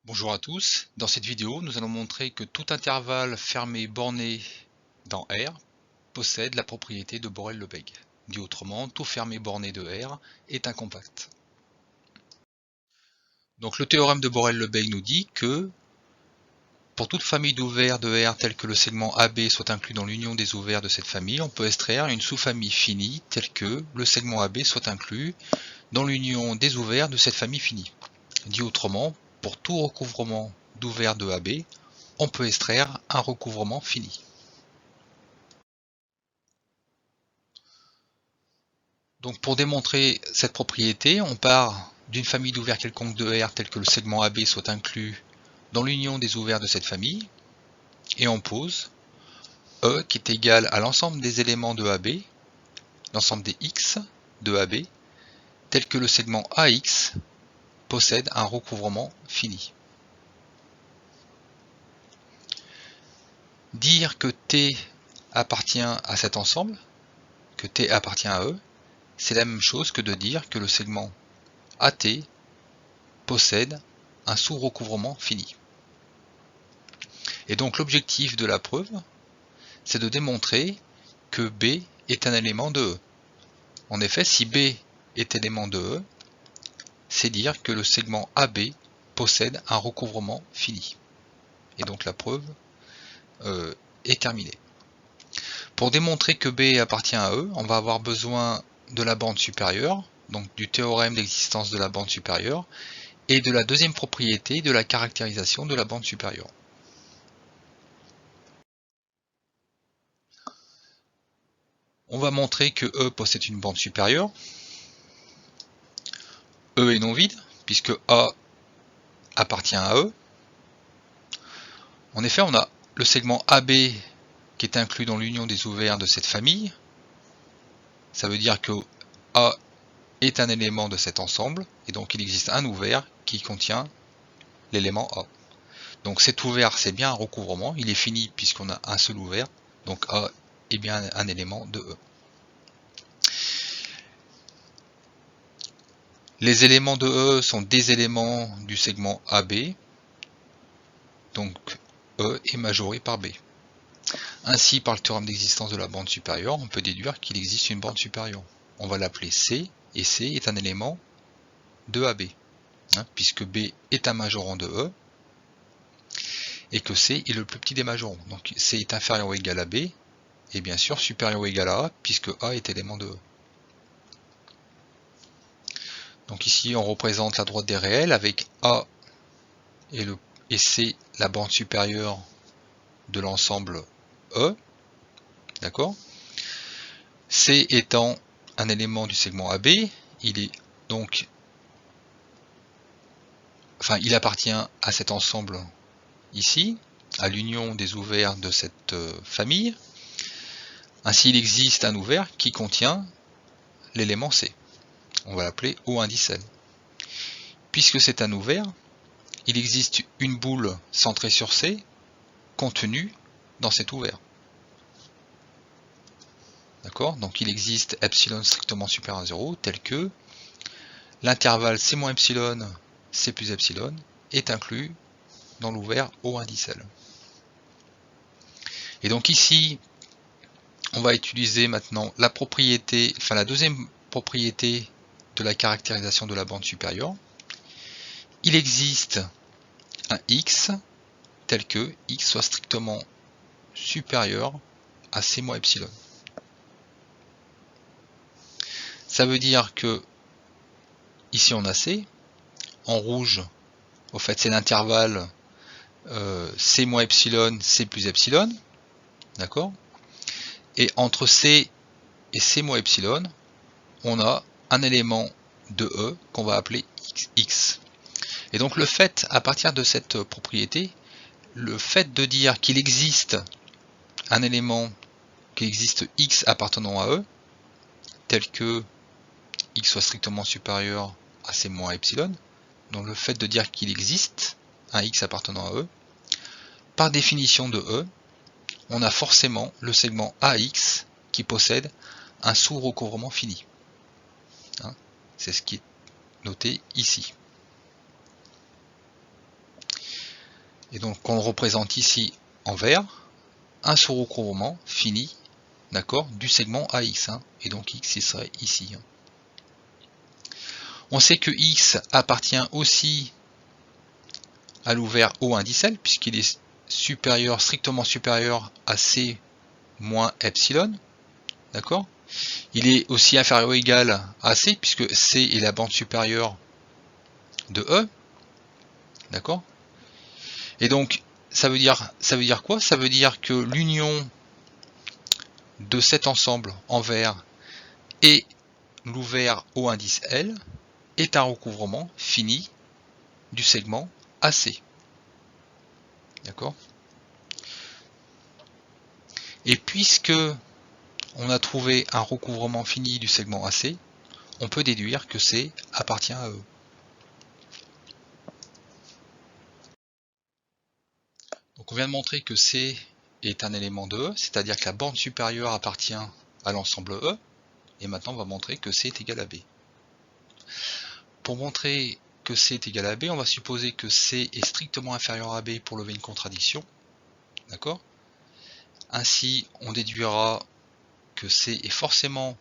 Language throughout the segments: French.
Bonjour à tous, dans cette vidéo nous allons montrer que tout intervalle fermé borné dans R possède la propriété de Borel-Lebesgue. Dit autrement, tout fermé borné de R est un compact. Donc le théorème de Borel-Lebesgue nous dit que pour toute famille d'ouverts de R telle que le segment AB soit inclus dans l'union des ouverts de cette famille, on peut extraire une sous-famille finie telle que le segment AB soit inclus dans l'union des ouverts de cette famille finie. Dit autrement, pour tout recouvrement d'ouverts de AB, on peut extraire un recouvrement fini. Donc pour démontrer cette propriété, on part d'une famille d'ouverts quelconque de R telle que le segment AB soit inclus dans l'union des ouverts de cette famille, et on pose E qui est égal à l'ensemble des éléments de AB, l'ensemble des X de AB, tel que le segment AX possède un recouvrement fini. Dire que T appartient à cet ensemble, que T appartient à E, c'est la même chose que de dire que le segment AT possède un sous-recouvrement fini. Et donc l'objectif de la preuve, c'est de démontrer que B est un élément de E. En effet, si B est élément de E, c'est dire que le segment AB possède un recouvrement fini. Et donc la preuve est terminée. Pour démontrer que B appartient à E, on va avoir besoin de la bande supérieure, donc du théorème d'existence de la bande supérieure, et de la deuxième propriété de la caractérisation de la bande supérieure. On va montrer que E possède une bande supérieure. E est non vide, puisque A appartient à E. En effet, on a le segment AB qui est inclus dans l'union des ouverts de cette famille. Ça veut dire que A est un élément de cet ensemble, et donc il existe un ouvert qui contient l'élément A. Donc cet ouvert, c'est bien un recouvrement, il est fini puisqu'on a un seul ouvert, donc A est bien un élément de E. Les éléments de E sont des éléments du segment AB, donc E est majoré par B. Ainsi, par le théorème d'existence de la bande supérieure, on peut déduire qu'il existe une bande supérieure. On va l'appeler C, et C est un élément de AB, puisque B est un majorant de E, et que C est le plus petit des majorants. Donc C est inférieur ou égal à B, et bien sûr supérieur ou égal à A, puisque A est élément de E. Donc ici on représente la droite des réels avec A et C la bande supérieure de l'ensemble E, d'accord. C étant un élément du segment AB, il appartient à cet ensemble ici, à l'union des ouverts de cette famille. Ainsi il existe un ouvert qui contient l'élément C. On va l'appeler O indice L. Puisque c'est un ouvert, il existe une boule centrée sur C contenue dans cet ouvert. D'accord? Donc il existe epsilon strictement supérieur à 0, tel que l'intervalle C moins epsilon, C plus epsilon est inclus dans l'ouvert O indice L. Et donc ici, on va utiliser maintenant la propriété, la deuxième propriété de la caractérisation de la bande supérieure. Il existe un X tel que X soit strictement supérieur à C moins epsilon. Ça veut dire que ici on a C, en rouge, au fait c'est l'intervalle C moins epsilon, C plus epsilon, d'accord. Et entre C et C moins epsilon, on a un élément de E qu'on va appeler X. Et donc le fait, à partir de cette propriété, le fait de dire qu'il existe un élément, qu'il existe X appartenant à E, tel que X soit strictement supérieur à C moins epsilon, donc le fait de dire qu'il existe un X appartenant à E, par définition de E, on a forcément le segment AX qui possède un sous-recouvrement fini. C'est ce qui est noté ici. Et donc on le représente ici en vert, un sous-recouvrement fini, d'accord, du segment AX, hein, et donc X il serait ici. Hein. On sait que X appartient aussi à l'ouvert O indicel, puisqu'il est supérieur, strictement supérieur à C moins epsilon, d'accord. Il est aussi inférieur ou égal à C, puisque C est la bande supérieure de E, d'accord. Et donc, ça veut dire quoi? Ça veut dire que l'union de cet ensemble en vert et l'ouvert au indice L est un recouvrement fini du segment AC. D'accord? Et puisque on a trouvé un recouvrement fini du segment AC, on peut déduire que C appartient à E. Donc on vient de montrer que C est un élément de E, c'est-à-dire que la bande supérieure appartient à l'ensemble E, et maintenant on va montrer que C est égal à B. Pour montrer que C est égal à B, on va supposer que C est strictement inférieur à B pour lever une contradiction. D'accord? Ainsi, on déduira que C est forcément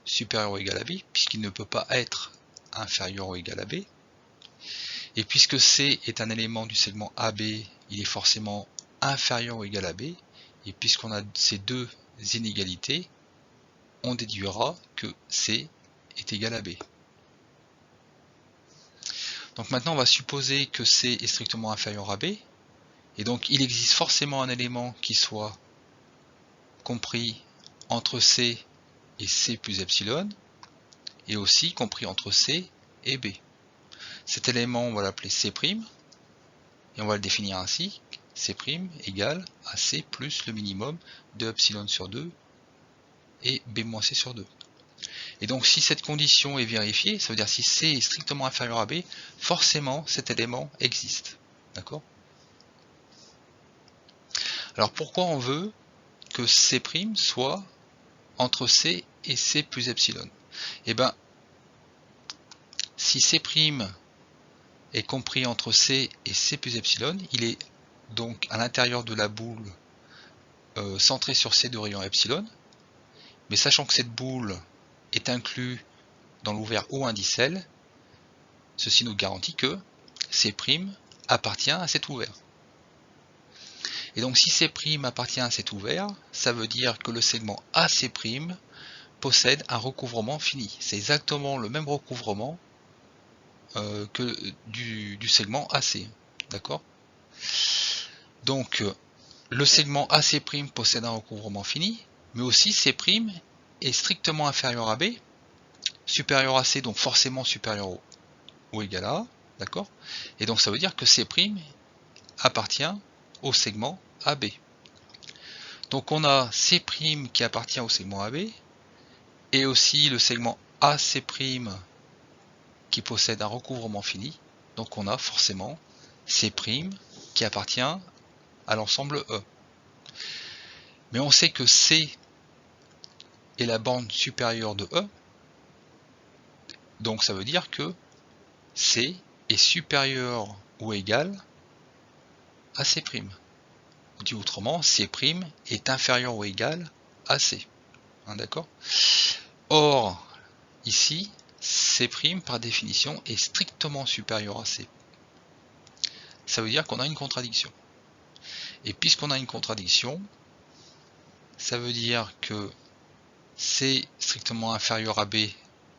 supérieur ou égal à B, puisqu'il ne peut pas être inférieur ou égal à B. Et puisque C est un élément du segment AB, il est forcément inférieur ou égal à B. Et puisqu'on a ces deux inégalités, on déduira que C est égal à B. Donc maintenant on va supposer que C est strictement inférieur à B, et donc il existe forcément un élément qui soit compris entre C et C plus epsilon, et aussi compris entre C et B. Cet élément on va l'appeler C', et on va le définir ainsi, C' égale à C plus le minimum de epsilon sur 2 et B moins C sur 2. Et donc si cette condition est vérifiée, ça veut dire si C est strictement inférieur à B, forcément cet élément existe. D'accord? Alors pourquoi on veut que C' soit entre C et C plus epsilon? Eh bien, si C' est compris entre C et C plus epsilon, il est donc à l'intérieur de la boule centrée sur C de rayon epsilon, mais sachant que cette boule est inclue dans l'ouvert O indicel, ceci nous garantit que C' appartient à cet ouvert. Et donc si C' appartient à cet ouvert, ça veut dire que le segment AC' possède un recouvrement fini. C'est exactement le même recouvrement que du segment AC. D'accord? Donc le segment AC' possède un recouvrement fini, mais aussi C' est strictement inférieur à B, supérieur à C, donc forcément supérieur ou égal à A, d'accord? Et donc ça veut dire que C' appartient au segment AB. Donc on a C' qui appartient au segment AB, et aussi le segment AC' qui possède un recouvrement fini, donc on a forcément C' qui appartient à l'ensemble E. Mais on sait que C est la bande supérieure de E, donc ça veut dire que C est supérieur ou égal à C'. Dit autrement, C' est inférieur ou égal à C. Hein, d'accord? Or, ici, C' par définition est strictement supérieur à C. Ça veut dire qu'on a une contradiction. Et puisqu'on a une contradiction, ça veut dire que C strictement inférieur à B,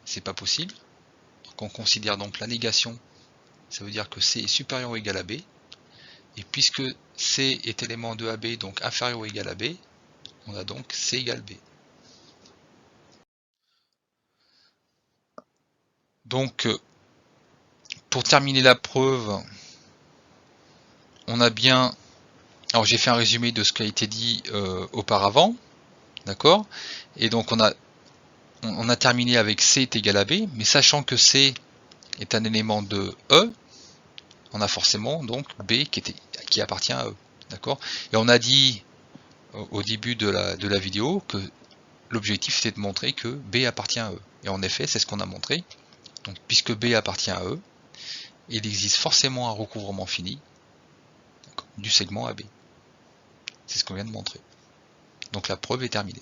c'est pas possible. Donc on considère donc la négation, ça veut dire que C est supérieur ou égal à B. Et puisque C est élément de AB, donc inférieur ou égal à B, on a donc C égale B. Donc pour terminer la preuve, on a bien... Alors j'ai fait un résumé de ce qui a été dit auparavant, d'accord? Et donc on a terminé avec C est égal à B, mais sachant que C est un élément de E, on a forcément donc B qui appartient à E, d'accord? Et on a dit au début de la vidéo que l'objectif était de montrer que B appartient à E. Et en effet, c'est ce qu'on a montré. Donc puisque B appartient à E, il existe forcément un recouvrement fini du segment AB. C'est ce qu'on vient de montrer. Donc la preuve est terminée.